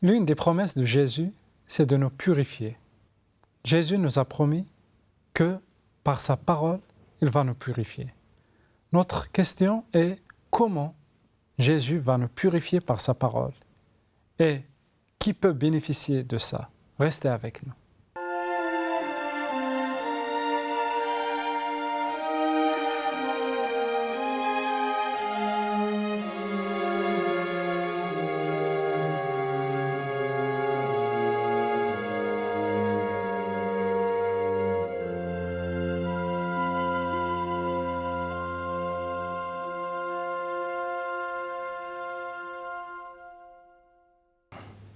L'une des promesses de Jésus, c'est de nous purifier. Jésus nous a promis que par sa parole, il va nous purifier. Notre question est comment Jésus va nous purifier par sa parole et qui peut bénéficier de ça? Restez avec nous.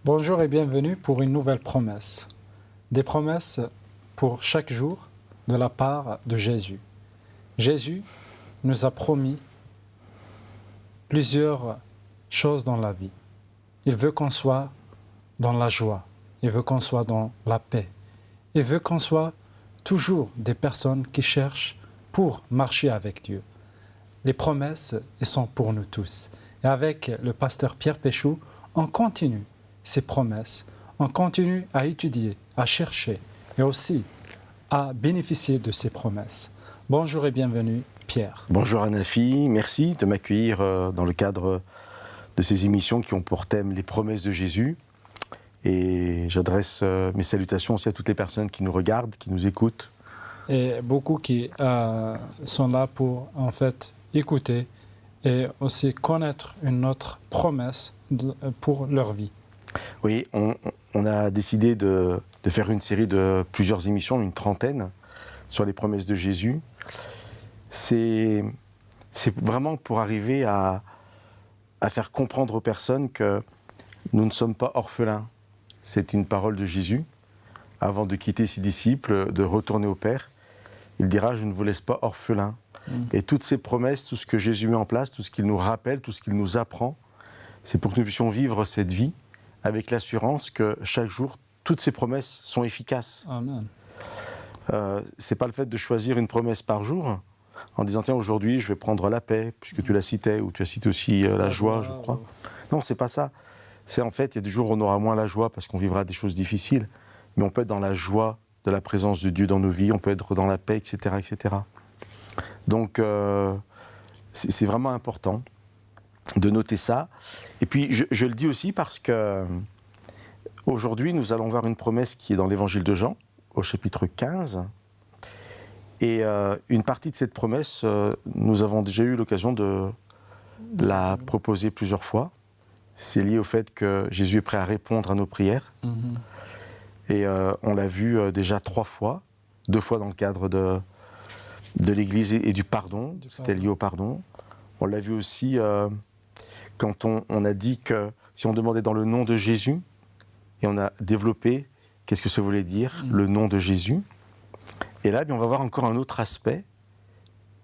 Bonjour et bienvenue pour une nouvelle promesse. Des promesses pour chaque jour de la part de Jésus. Jésus nous a promis plusieurs choses dans la vie. Il veut qu'on soit dans la joie. Il veut qu'on soit dans la paix. Il veut qu'on soit toujours des personnes qui cherchent pour marcher avec Dieu. Les promesses, elles sont pour nous tous. Et avec le pasteur Pierre Péchou, on continue ces promesses, on continue à étudier, à chercher et aussi à bénéficier de ces promesses. Bonjour et bienvenue, Pierre. Bonjour Anafi, merci de m'accueillir dans le cadre de ces émissions qui ont pour thème les promesses de Jésus. Et j'adresse mes salutations aussi à toutes les personnes qui nous regardent, qui nous écoutent. Et beaucoup qui sont là pour en fait écouter et aussi connaître une autre promesse pour leur vie. Oui, on a décidé de faire une série de plusieurs émissions, une trentaine, sur les promesses de Jésus. C'est vraiment pour arriver à faire comprendre aux personnes que nous ne sommes pas orphelins. C'est une parole de Jésus. Avant de quitter ses disciples, de retourner au Père, il dira « Je ne vous laisse pas orphelins ». Et toutes ces promesses, tout ce que Jésus met en place, tout ce qu'il nous rappelle, tout ce qu'il nous apprend, c'est pour que nous puissions vivre cette vie avec l'assurance que chaque jour, toutes ces promesses sont efficaces. Amen. C'est pas le fait de choisir une promesse par jour, en disant tiens aujourd'hui je vais prendre la paix, puisque tu la citais, ou tu as cité aussi la joie, je crois. Non, c'est pas ça. C'est en fait, il y a des jours où on aura moins la joie parce qu'on vivra des choses difficiles, mais on peut être dans la joie de la présence de Dieu dans nos vies, on peut être dans la paix, etc. etc. Donc, c'est vraiment important de noter ça. Et puis, je le dis aussi parce que aujourd'hui, nous allons voir une promesse qui est dans l'évangile de Jean, au chapitre 15. Et une partie de cette promesse, nous avons déjà eu l'occasion de la proposer plusieurs fois. C'est lié au fait que Jésus est prêt à répondre à nos prières. Et on l'a vu déjà 3 fois, 2 fois dans le cadre de l'Église et du pardon, c'était lié au pardon. On l'a vu aussi quand on a dit que si on demandait dans le nom de Jésus, et on a développé qu'est-ce que ça voulait dire, le nom de Jésus. Et là, on va voir encore un autre aspect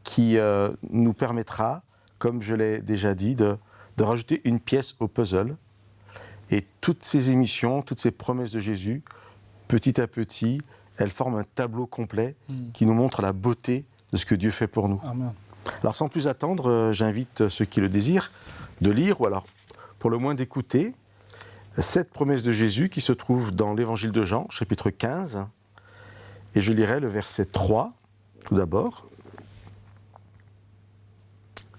qui nous permettra, comme je l'ai déjà dit, de rajouter une pièce au puzzle. Et toutes ces émissions, toutes ces promesses de Jésus, petit à petit, elles forment un tableau complet qui nous montre la beauté de ce que Dieu fait pour nous. Amen. Alors sans plus attendre, j'invite ceux qui le désirent de lire, ou alors pour le moins d'écouter, cette promesse de Jésus qui se trouve dans l'évangile de Jean, chapitre 15. Et je lirai le verset 3, tout d'abord.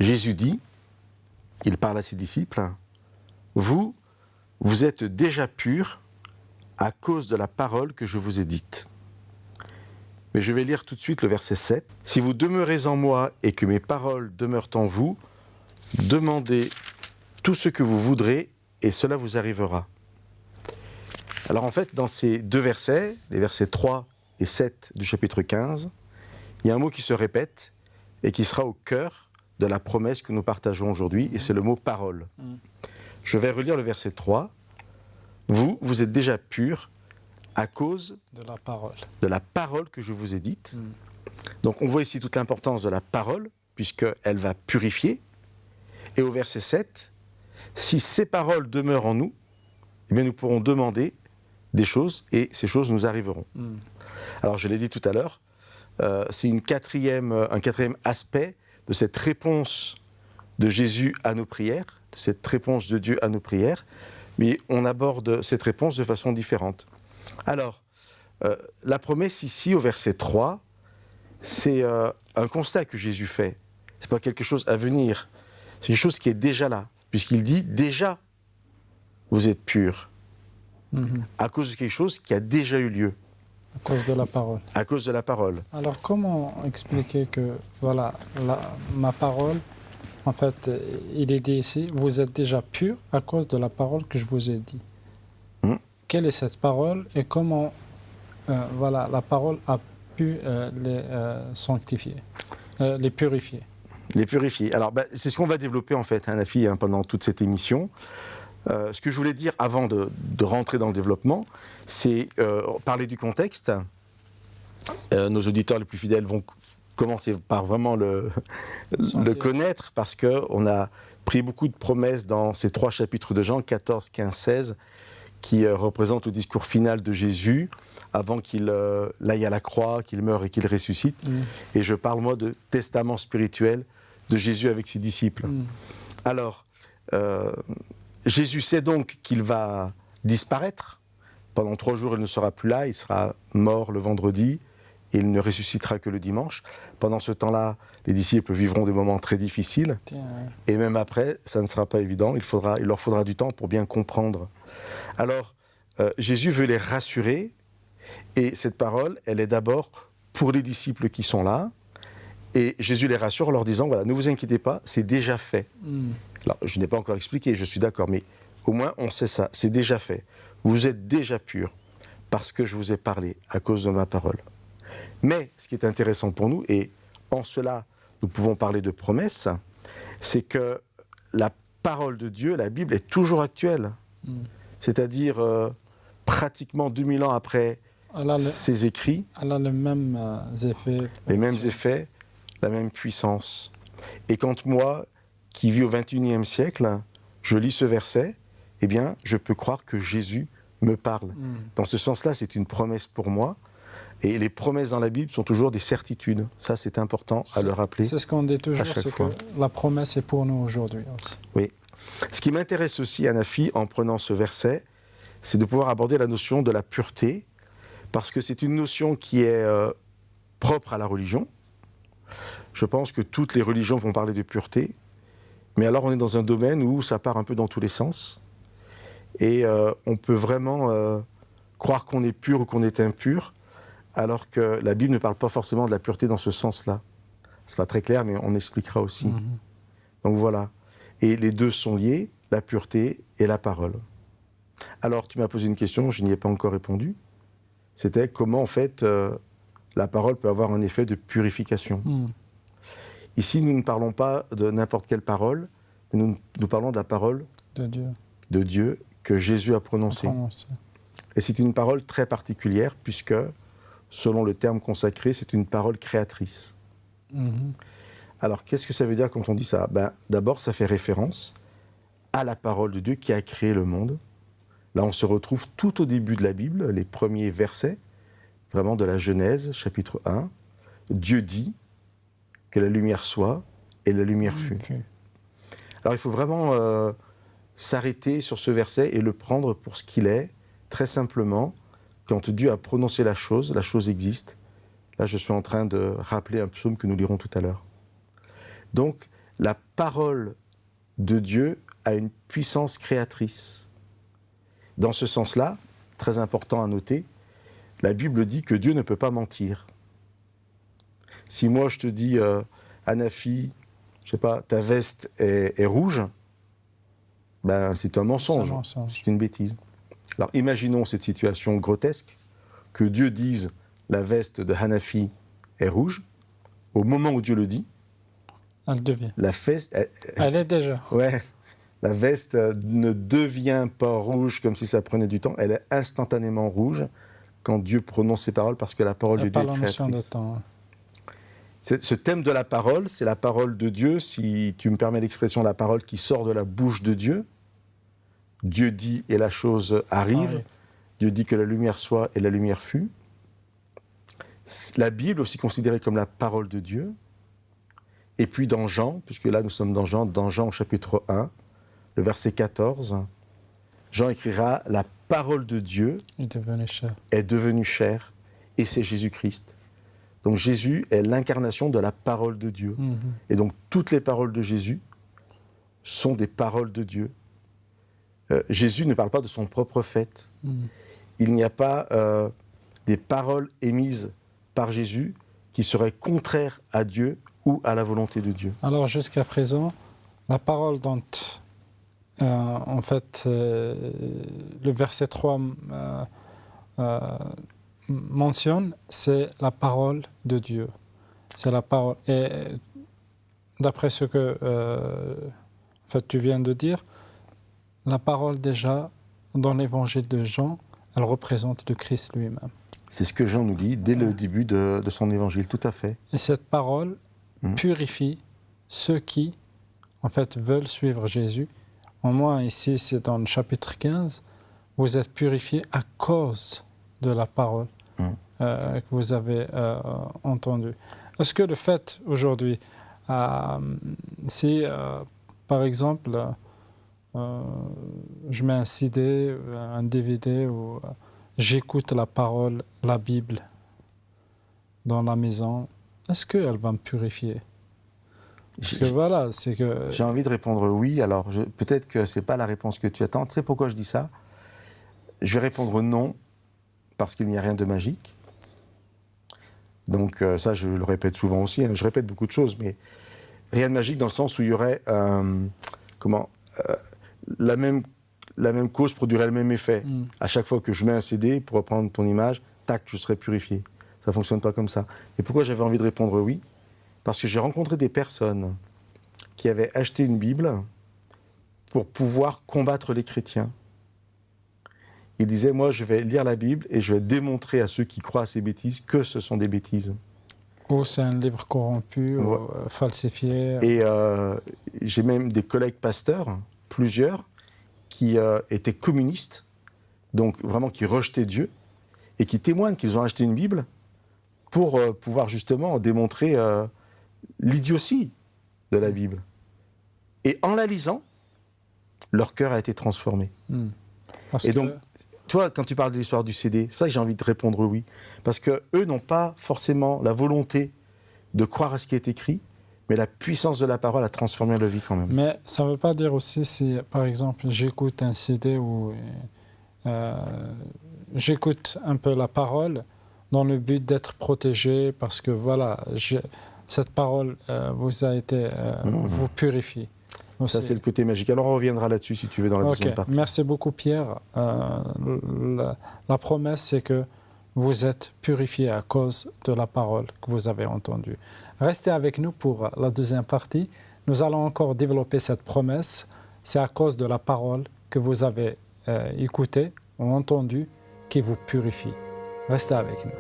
Jésus dit, il parle à ses disciples, « Vous êtes déjà purs à cause de la parole que je vous ai dite. » Mais je vais lire tout de suite le verset 7. « Si vous demeurez en moi et que mes paroles demeurent en vous, demandez tout ce que vous voudrez et cela vous arrivera. » Alors en fait, dans ces 2 versets, les versets 3 et 7 du chapitre 15, il y a un mot qui se répète et qui sera au cœur de la promesse que nous partageons aujourd'hui, et c'est le mot « parole ». Je vais relire le verset 3. « Vous êtes déjà purs à cause de la parole que je vous ai dite. » Donc on voit ici toute l'importance de la parole, puisqu'elle va purifier. Et au verset 7, « Si ces paroles demeurent en nous, eh bien nous pourrons demander des choses, et ces choses nous arriveront. » Alors je l'ai dit tout à l'heure, c'est un quatrième aspect de cette réponse de Jésus à nos prières, de cette réponse de Dieu à nos prières, mais on aborde cette réponse de façon différente. Alors, la promesse ici, au verset 3, c'est un constat que Jésus fait. Ce n'est pas quelque chose à venir, c'est quelque chose qui est déjà là, puisqu'il dit « déjà, vous êtes purs », à cause de quelque chose qui a déjà eu lieu. À cause de la parole. À cause de la parole. Alors comment expliquer que, voilà, ma parole, en fait, il est dit ici, vous êtes déjà purs à cause de la parole que je vous ai dit. Quelle est cette parole et comment, voilà, la parole a pu les sanctifier, les purifier. Les purifier. Alors, c'est ce qu'on va développer en fait, Nafi, pendant toute cette émission. Ce que je voulais dire avant de rentrer dans le développement, c'est parler du contexte. Nos auditeurs les plus fidèles vont commencer par vraiment le connaître, parce qu'on a pris beaucoup de promesses dans ces 3 chapitres de Jean, 14, 15, 16, qui représentent le discours final de Jésus, avant qu'il aille à la croix, qu'il meure et qu'il ressuscite. Et je parle, moi, de testament spirituel de Jésus avec ses disciples. Alors, Jésus sait donc qu'il va disparaître. Pendant 3 jours, il ne sera plus là, il sera mort le vendredi, et il ne ressuscitera que le dimanche. Pendant ce temps-là, les disciples vivront des moments très difficiles, et même après, ça ne sera pas évident, il leur faudra du temps pour bien comprendre. Alors, Jésus veut les rassurer, et cette parole, elle est d'abord pour les disciples qui sont là, et Jésus les rassure en leur disant, voilà, ne vous inquiétez pas, c'est déjà fait. Alors, je n'ai pas encore expliqué, je suis d'accord, mais au moins on sait ça, c'est déjà fait. Vous êtes déjà purs parce que je vous ai parlé à cause de ma parole. Mais ce qui est intéressant pour nous, et en cela nous pouvons parler de promesse, c'est que la parole de Dieu, la Bible, est toujours actuelle. C'est-à-dire pratiquement 2000 ans après ses écrits. Elle a les mêmes effets. Les mêmes effets, la même puissance. Et quand moi, qui vis au XXIe siècle, je lis ce verset, eh bien, je peux croire que Jésus me parle. Dans ce sens-là, c'est une promesse pour moi. Et les promesses dans la Bible sont toujours des certitudes. Ça, c'est important à le rappeler. C'est ce qu'on dit toujours, c'est que la promesse est pour nous aujourd'hui aussi. Oui. Ce qui m'intéresse aussi, Anafi, en prenant ce verset, c'est de pouvoir aborder la notion de la pureté, parce que c'est une notion qui est propre à la religion. Je pense que toutes les religions vont parler de pureté, mais alors on est dans un domaine où ça part un peu dans tous les sens, et on peut vraiment croire qu'on est pur ou qu'on est impur, alors que la Bible ne parle pas forcément de la pureté dans ce sens-là. C'est pas très clair, mais on expliquera aussi. Donc voilà. Et les deux sont liés, la pureté et la parole. Alors, tu m'as posé une question, je n'y ai pas encore répondu. C'était comment, en fait, la parole peut avoir un effet de purification. Ici, nous ne parlons pas de n'importe quelle parole, mais nous parlons de la parole de Dieu que Jésus a prononcée. Et c'est une parole très particulière, puisque, selon le terme consacré, c'est une parole créatrice. Alors, qu'est-ce que ça veut dire quand on dit ça ? D'abord, ça fait référence à la parole de Dieu qui a créé le monde. Là, on se retrouve tout au début de la Bible, les premiers versets, vraiment de la Genèse, chapitre 1. Dieu dit que la lumière soit, et la lumière fut. Alors, il faut vraiment s'arrêter sur ce verset et le prendre pour ce qu'il est, très simplement. Quand Dieu a prononcé la chose existe. Là, je suis en train de rappeler un psaume que nous lirons tout à l'heure. Donc, la parole de Dieu a une puissance créatrice. Dans ce sens-là, très important à noter, la Bible dit que Dieu ne peut pas mentir. Si moi je te dis, Anafi, je sais pas, ta veste est rouge, c'est un mensonge, c'est une bêtise. Alors imaginons cette situation grotesque, que Dieu dise la veste de Hanafi est rouge, au moment où Dieu le dit, elle devient. La veste, elle est déjà. Ouais, la veste ne devient pas rouge comme si ça prenait du temps, elle est instantanément rouge quand Dieu prononce ses paroles, parce que la parole de Dieu est créatrice. De temps. Ce thème de la parole, c'est la parole de Dieu, si tu me permets l'expression, la parole qui sort de la bouche de Dieu. Dieu dit et la chose arrive. Dieu dit que la lumière soit et la lumière fut. La Bible aussi considérée comme la parole de Dieu. Et puis dans Jean, puisque là nous sommes dans Jean au chapitre 1, le verset 14, Jean écrira « La parole de Dieu est devenue chair, et c'est Jésus-Christ ». Donc Jésus est l'incarnation de la parole de Dieu. Et donc toutes les paroles de Jésus sont des paroles de Dieu. Jésus ne parle pas de son propre fait. Il n'y a pas des paroles émises par Jésus qui seraient contraires à Dieu ou à la volonté de Dieu. Alors jusqu'à présent, la parole dont en fait le verset 3 mentionne, c'est la parole de Dieu. C'est la parole. Et d'après ce que en fait, tu viens de dire, la parole déjà, dans l'évangile de Jean, elle représente le Christ lui-même. C'est ce que Jean nous dit dès le début de son évangile, tout à fait. Et cette parole purifie ceux qui, en fait, veulent suivre Jésus. Au moins ici, c'est dans le chapitre 15, vous êtes purifiés à cause de la parole que vous avez entendue. Est-ce que le fait aujourd'hui, si par exemple, je mets un CD, un DVD où j'écoute la parole, la Bible dans la maison, est-ce qu'elle va me purifier? Parce que voilà, c'est que... J'ai envie de répondre oui, alors peut-être que ce n'est pas la réponse que tu attends. Tu sais pourquoi je dis ça? Je vais répondre non, parce qu'il n'y a rien de magique. Donc ça, je le répète souvent aussi, je répète beaucoup de choses, mais rien de magique dans le sens où il y aurait... la même cause produirait le même effet. À chaque fois que je mets un CD, pour reprendre ton image, tac, je serai purifié. Ça ne fonctionne pas comme ça. Et pourquoi j'avais envie de répondre oui? Parce que j'ai rencontré des personnes qui avaient acheté une Bible pour pouvoir combattre les chrétiens. Ils disaient, moi je vais lire la Bible et je vais démontrer à ceux qui croient à ces bêtises que ce sont des bêtises. Ou c'est un livre corrompu, ou falsifié. Et j'ai même des collègues pasteurs, plusieurs, qui étaient communistes, donc vraiment qui rejetaient Dieu, et qui témoignent qu'ils ont acheté une Bible pour pouvoir justement démontrer l'idiotie de la Bible. Et en la lisant, leur cœur a été transformé. Et donc, toi, quand tu parles de l'histoire du CD, c'est pour ça que j'ai envie de répondre oui. Parce qu'eux n'ont pas forcément la volonté de croire à ce qui est écrit, mais la puissance de la parole a transformé leur vie quand même. Mais ça ne veut pas dire aussi si, par exemple, j'écoute un CD ou j'écoute un peu la parole dans le but d'être protégé, parce que voilà, cette parole vous a été, vous purifie. Ça, c'est le côté magique. Alors, on reviendra là-dessus, si tu veux, dans la deuxième partie. Merci beaucoup, Pierre. La promesse, c'est que vous êtes purifiés à cause de la parole que vous avez entendue. Restez avec nous pour la deuxième partie. Nous allons encore développer cette promesse. C'est à cause de la parole que vous avez écoutée ou entendue qui vous purifie. Restez avec nous.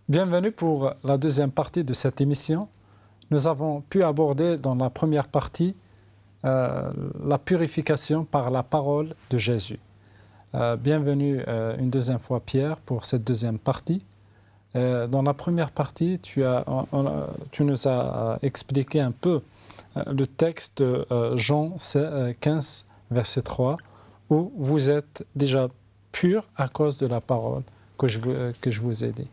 Bienvenue pour la deuxième partie de cette émission. Nous avons pu aborder dans la première partie la purification par la parole de Jésus. Bienvenue une deuxième fois, Pierre, pour cette deuxième partie. Dans la première partie, tu nous as expliqué un peu le texte de Jean 15, verset 3, où vous êtes déjà purs à cause de la parole que je vous ai dit.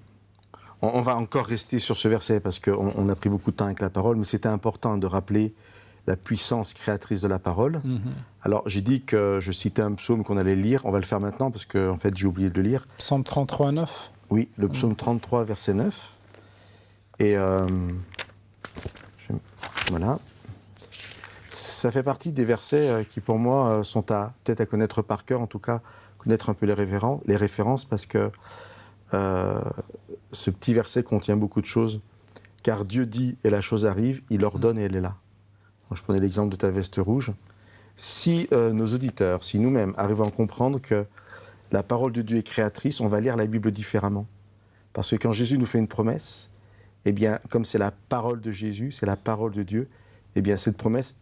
On va encore rester sur ce verset parce qu'on a pris beaucoup de temps avec la parole, mais c'était important de rappeler la puissance créatrice de la parole. Alors, j'ai dit que je citais un psaume qu'on allait lire. On va le faire maintenant parce que, en fait, j'ai oublié de le lire. Psaume 33, 9. Oui, le psaume 33, verset 9. Et voilà. Ça fait partie des versets qui, pour moi, sont peut-être à connaître par cœur, en tout cas, connaître un peu les références, parce que ce petit verset contient beaucoup de choses. Car Dieu dit et la chose arrive, il ordonne et elle est là. Je prenais l'exemple de ta veste rouge. Si nos auditeurs, si nous-mêmes arrivons à comprendre que la parole de Dieu est créatrice, on va lire la Bible différemment. Parce que quand Jésus nous fait une promesse, eh bien, comme c'est la parole de Jésus, c'est la parole de Dieu, eh bien, cette promesse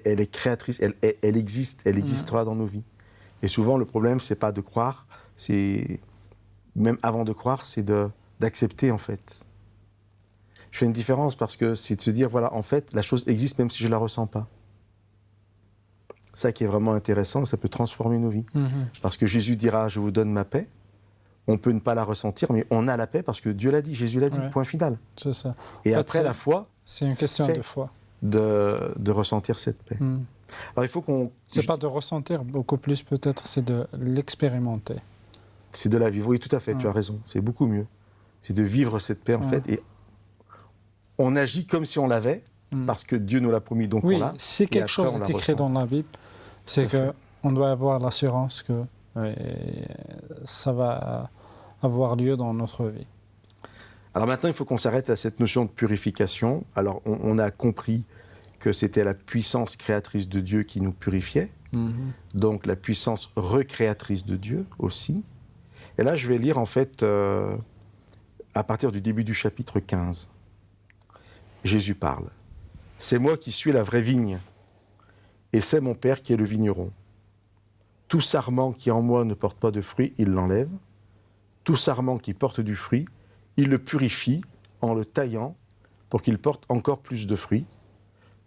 elle est créatrice, elle existe, elle existera dans nos vies. Et souvent, le problème, c'est pas de croire, c'est même avant de croire, c'est d'accepter en fait. Je fais une différence parce que c'est de se dire, voilà, en fait, la chose existe même si je la ressens pas. Ça qui est vraiment intéressant, ça peut transformer nos vies. Parce que Jésus dira, je vous donne ma paix. On peut ne pas la ressentir, mais on a la paix parce que Dieu l'a dit, Jésus l'a dit, point final. C'est ça. Et après, la foi, c'est une question de foi. De ressentir cette paix. Alors il faut qu'on... C'est pas de ressentir beaucoup plus peut-être, c'est de l'expérimenter. C'est de la vivre, oui, tout à fait, tu as raison, c'est beaucoup mieux. C'est de vivre cette paix en fait, et on agit comme si on l'avait, parce que Dieu nous l'a promis, donc on l'a. Oui, si quelque chose est écrit dans la Bible, c'est qu'on doit avoir l'assurance que ça va avoir lieu dans notre vie. Alors maintenant, il faut qu'on s'arrête à cette notion de purification. Alors on a compris que c'était la puissance créatrice de Dieu qui nous purifiait, donc la puissance recréatrice de Dieu aussi. Et là, je vais lire en fait à partir du début du chapitre 15. Jésus parle. « C'est moi qui suis la vraie vigne, et c'est mon Père qui est le vigneron. Tout sarment qui en moi ne porte pas de fruit, il l'enlève. Tout sarment qui porte du fruit, il le purifie en le taillant pour qu'il porte encore plus de fruits.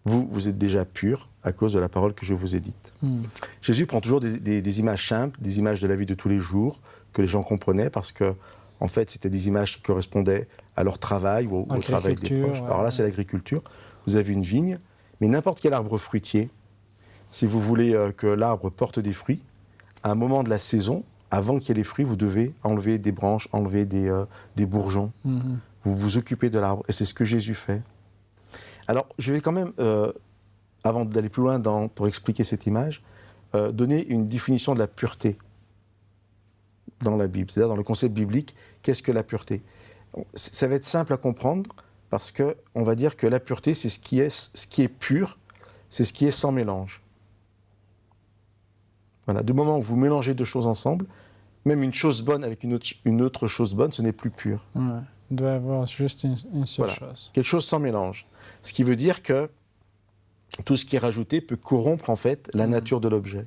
Vous, vous êtes déjà purs à cause de la parole que je vous ai dite. » Jésus prend toujours des images simples, des images de la vie de tous les jours que les gens comprenaient parce que, en fait, c'était des images qui correspondaient à leur travail ou au travail des proches. Alors là, c'est l'agriculture. Vous avez une vigne, mais n'importe quel arbre fruitier, si vous voulez que l'arbre porte des fruits, à un moment de la saison, avant qu'il y ait les fruits, vous devez enlever des branches, enlever des bourgeons. Vous vous occupez de l'arbre, et c'est ce que Jésus fait. Alors, je vais quand même, avant d'aller plus loin pour expliquer cette image, donner une définition de la pureté dans la Bible, c'est-à-dire dans le concept biblique, qu'est-ce que la pureté? Ça va être simple à comprendre, parce qu'on va dire que la pureté, c'est ce qui est pur, c'est ce qui est sans mélange. Voilà, du moment où vous mélangez deux choses ensemble, même une chose bonne avec une autre chose bonne, ce n'est plus pur. Ouais, il doit y avoir juste une seule chose. Quelque chose sans mélange. Ce qui veut dire que tout ce qui est rajouté peut corrompre en fait la nature de l'objet.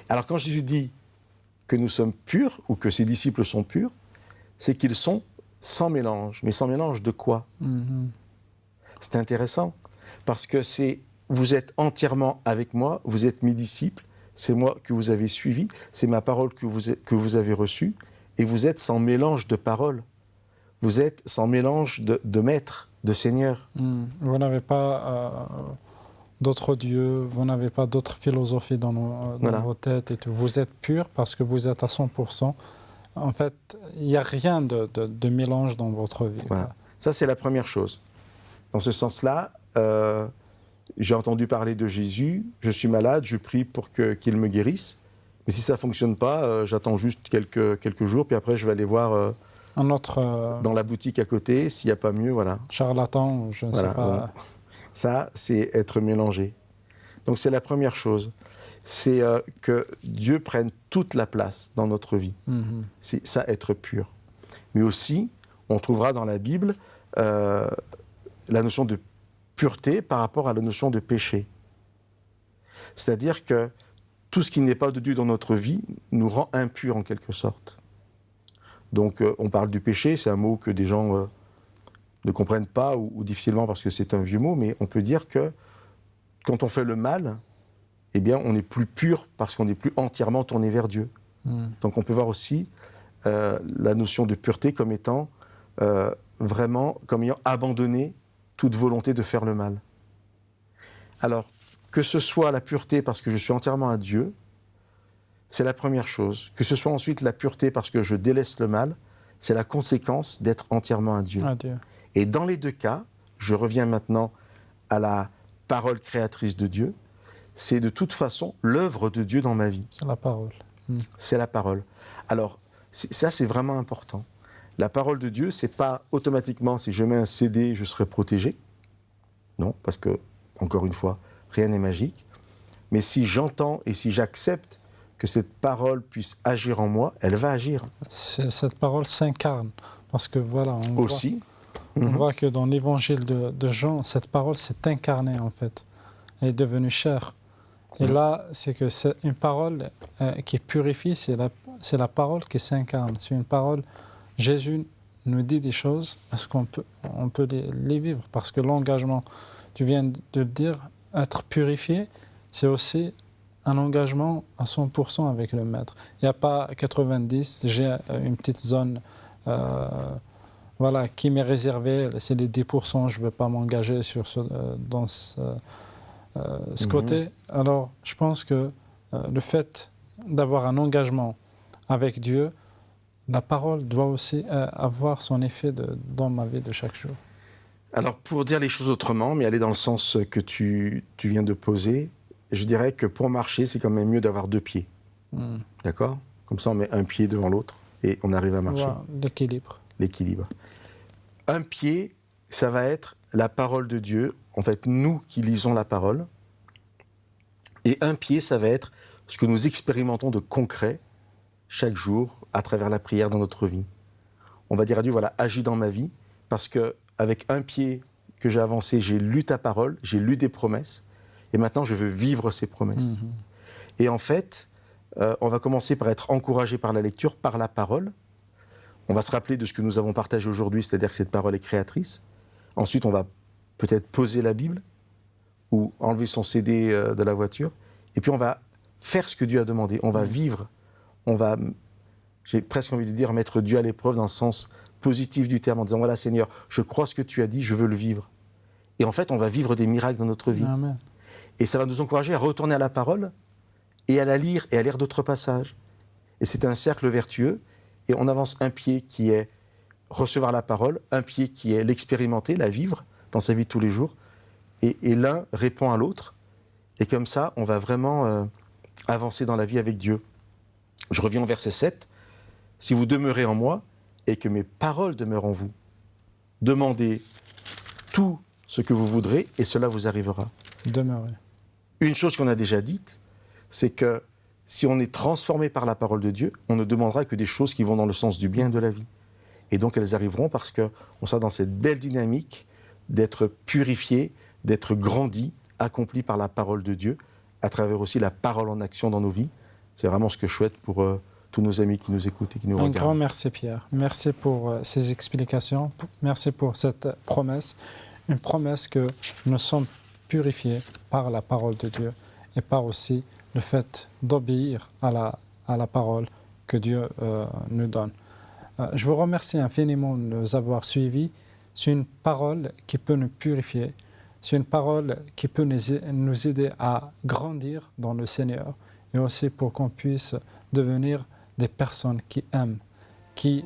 Alors quand Jésus dit que nous sommes purs, ou que ses disciples sont purs, c'est qu'ils sont sans mélange. Mais sans mélange de quoi? C'est intéressant, parce que vous êtes entièrement avec moi, vous êtes mes disciples, c'est moi que vous avez suivi, c'est ma parole que vous avez reçue, et vous êtes sans mélange de paroles. Vous êtes sans mélange de maître, de seigneur. Vous n'avez pas d'autres dieux, vous n'avez pas d'autres philosophies dans vos têtes et tout. Vous êtes pur parce que vous êtes à 100%. En fait, il n'y a rien de mélange dans votre vie. Voilà. Ça, c'est la première chose. Dans ce sens-là, j'ai entendu parler de Jésus, je suis malade, je prie pour qu'il me guérisse. Mais si ça ne fonctionne pas, j'attends juste quelques jours, puis après je vais aller voir un autre, dans la boutique à côté, s'il n'y a pas mieux, voilà. Charlatan, je ne sais pas. Bon. Ça, c'est être mélangé. Donc c'est la première chose. C'est que Dieu prenne toute la place dans notre vie. C'est ça, être pur. Mais aussi, on trouvera dans la Bible la notion de pureté par rapport à la notion de péché. C'est-à-dire que tout ce qui n'est pas de Dieu dans notre vie nous rend impurs en quelque sorte. Donc on parle du péché, c'est un mot que des gens ne comprennent pas ou difficilement parce que c'est un vieux mot, mais on peut dire que quand on fait le mal, eh bien on n'est plus pur parce qu'on n'est plus entièrement tourné vers Dieu. Donc on peut voir aussi la notion de pureté comme étant vraiment, comme ayant abandonné toute volonté de faire le mal. Alors, que ce soit la pureté parce que je suis entièrement à Dieu, c'est la première chose. Que ce soit ensuite la pureté parce que je délaisse le mal, c'est la conséquence d'être entièrement à Dieu. Et dans les deux cas, je reviens maintenant à la parole créatrice de Dieu, c'est de toute façon l'œuvre de Dieu dans ma vie. C'est la parole. C'est la parole. Alors, ça c'est vraiment important. La parole de Dieu, c'est pas automatiquement, si je mets un CD, je serai protégé. Non, parce que, encore une fois, rien n'est magique. Mais si j'entends et si j'accepte que cette parole puisse agir en moi, elle va agir. Cette parole s'incarne. Parce que voilà, on voit que dans l'évangile de Jean, cette parole s'est incarnée en fait. est devenue chair. Et là, c'est que c'est une parole qui purifie, c'est la parole qui s'incarne. C'est une parole, Jésus nous dit des choses, est-ce qu'on peut les vivre? Parce que l'engagement, tu viens de le dire, être purifié, c'est aussi un engagement à 100% avec le Maître. Il n'y a pas 90, j'ai une petite zone voilà, qui m'est réservée, c'est les 10%, je ne veux pas m'engager dans ce côté. Alors, je pense que le fait d'avoir un engagement avec Dieu, la parole doit aussi avoir son effet dans ma vie de chaque jour. Alors, pour dire les choses autrement, mais aller dans le sens que tu viens de poser, je dirais que pour marcher, c'est quand même mieux d'avoir 2 pieds. D'accord? Comme ça, on met un pied devant l'autre et on arrive à marcher. Voilà, l'équilibre. L'équilibre. Un pied, ça va être la parole de Dieu, en fait, nous qui lisons la parole. Et un pied, ça va être ce que nous expérimentons de concret chaque jour à travers la prière dans notre vie. On va dire à Dieu, voilà, agis dans ma vie, parce qu'avec un pied que j'ai avancé, j'ai lu ta parole, j'ai lu des promesses, et maintenant je veux vivre ces promesses. Et en fait, on va commencer par être encouragé par la lecture, par la parole. On va se rappeler de ce que nous avons partagé aujourd'hui, c'est-à-dire que cette parole est créatrice. Ensuite, on va peut-être poser la Bible ou enlever son CD de la voiture. Et puis, on va faire ce que Dieu a demandé. On va vivre. On va, j'ai presque envie de dire, mettre Dieu à l'épreuve dans le sens positif du terme, en disant, voilà Seigneur, je crois ce que tu as dit, je veux le vivre. Et en fait, on va vivre des miracles dans notre vie. Amen. Et ça va nous encourager à retourner à la parole et à la lire et à lire d'autres passages. Et c'est un cercle vertueux. Et on avance un pied qui est recevoir la parole, un pied qui est l'expérimenter, la vivre dans sa vie de tous les jours. Et l'un répond à l'autre. Et comme ça, on va vraiment avancer dans la vie avec Dieu. Je reviens au verset 7. « Si vous demeurez en moi et que mes paroles demeurent en vous, demandez tout ce que vous voudrez et cela vous arrivera. » Demeurez. Une chose qu'on a déjà dite, c'est que si on est transformé par la parole de Dieu, on ne demandera que des choses qui vont dans le sens du bien de la vie. Et donc elles arriveront parce qu'on sera dans cette belle dynamique d'être purifié, d'être grandi, accompli par la parole de Dieu, à travers aussi la parole en action dans nos vies. C'est vraiment ce que je souhaite pour tous nos amis qui nous écoutent et qui nous regardent. Un grand merci Pierre. Merci pour ces explications. Merci pour cette promesse. Une promesse que nous sommes purifiés par la parole de Dieu et par aussi le fait d'obéir à la parole que Dieu nous donne. Je vous remercie infiniment de nous avoir suivis. C'est une parole qui peut nous purifier. C'est une parole qui peut nous aider à grandir dans le Seigneur et aussi pour qu'on puisse devenir des personnes qui aiment, qui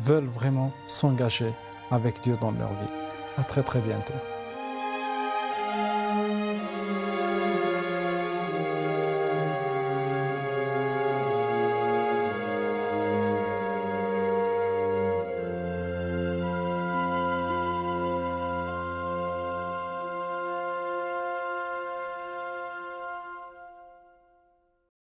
veulent vraiment s'engager avec Dieu dans leur vie. À très très bientôt.